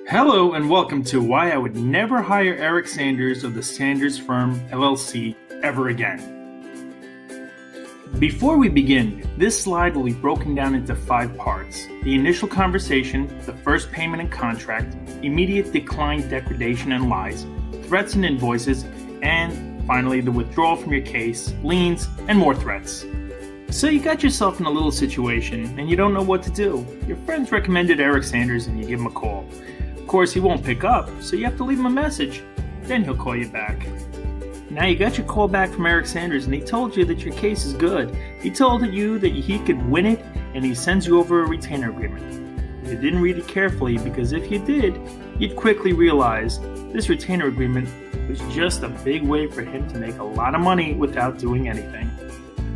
Hello and welcome to Why I Would Never Hire Eric Sanders of the Sanders Firm, LLC, ever again. Before we begin, this slide will be broken down into 5 parts. The initial conversation, the first payment and contract, immediate decline, degradation and lies, threats and invoices, and finally the withdrawal from your case, liens, and more threats. So you got yourself in a little situation and you don't know what to do. Your friends recommended Eric Sanders and you give him a call. Of course, he won't pick up, so you have to leave him a message. Then he'll call you back. Now you got your call back from Eric Sanders and he told you that your case is good. He told you that he could win it and he sends you over a retainer agreement. You didn't read it carefully because if you did, you'd quickly realize this retainer agreement was just a big way for him to make a lot of money without doing anything.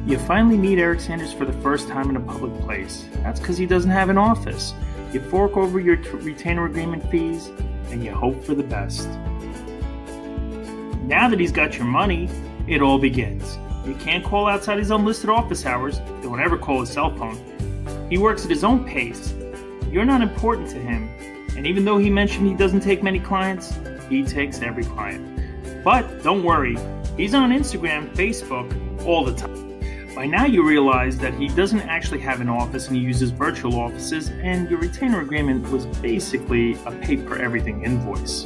You finally meet Eric Sanders for the first time in a public place. That's because he doesn't have an office. You fork over your retainer agreement fees and you hope for the best. Now that he's got your money, it all begins. You can't call outside his unlisted office hours. Don't ever call his cell phone. He works at his own pace. You're not important to him. And even though he mentioned he doesn't take many clients, he takes every client. But don't worry, he's on Instagram, Facebook, all the time. By now you realize that he doesn't actually have an office and he uses virtual offices, and your retainer agreement was basically a pay-per-everything invoice.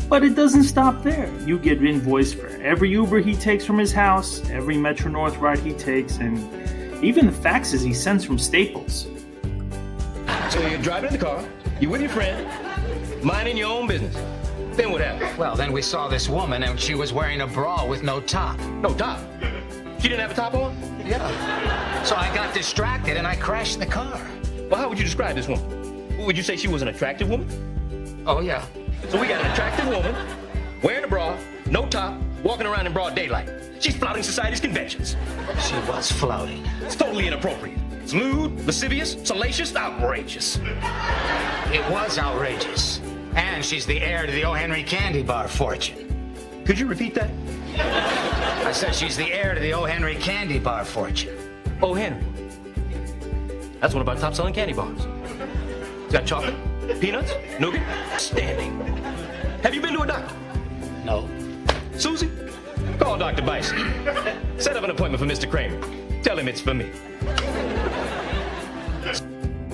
But it doesn't stop there. You get invoice for every Uber he takes from his house, every Metro North ride he takes, and even the faxes he sends from Staples. So you're driving in the car, you're with your friend, minding your own business. Then what happened? Well, then we saw this woman and she was wearing a bra with no top. No top? She didn't have a top on? Yeah. So I got distracted and I crashed the car. Well, how would you describe this woman? Would you say she was an attractive woman? Oh, yeah. So we got an attractive woman, wearing a bra, no top, walking around in broad daylight. She's flouting society's conventions. She was flouting. It's totally inappropriate. It's lewd, lascivious, salacious, outrageous. It was outrageous. And she's the heir to the O. Henry candy bar fortune. Could you repeat that? I said she's the heir to the O. Henry candy bar fortune. Oh, Henry. That's one of our top-selling candy bars. It's got chocolate, peanuts, nougat, standing. Have you been to a doctor? No. Susie, call Dr. Bison. Set up an appointment for Mr. Kramer. Tell him it's for me.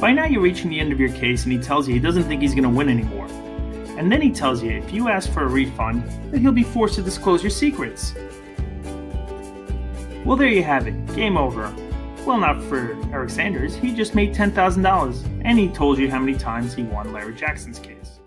By now you're reaching the end of your case and he tells you he doesn't think he's going to win anymore. And then he tells you if you ask for a refund, that he'll be forced to disclose your secrets. Well, there you have it. Game over. Well, not for Eric Sanders. He just made $10,000, and he told you how many times he won Larry Jackson's case.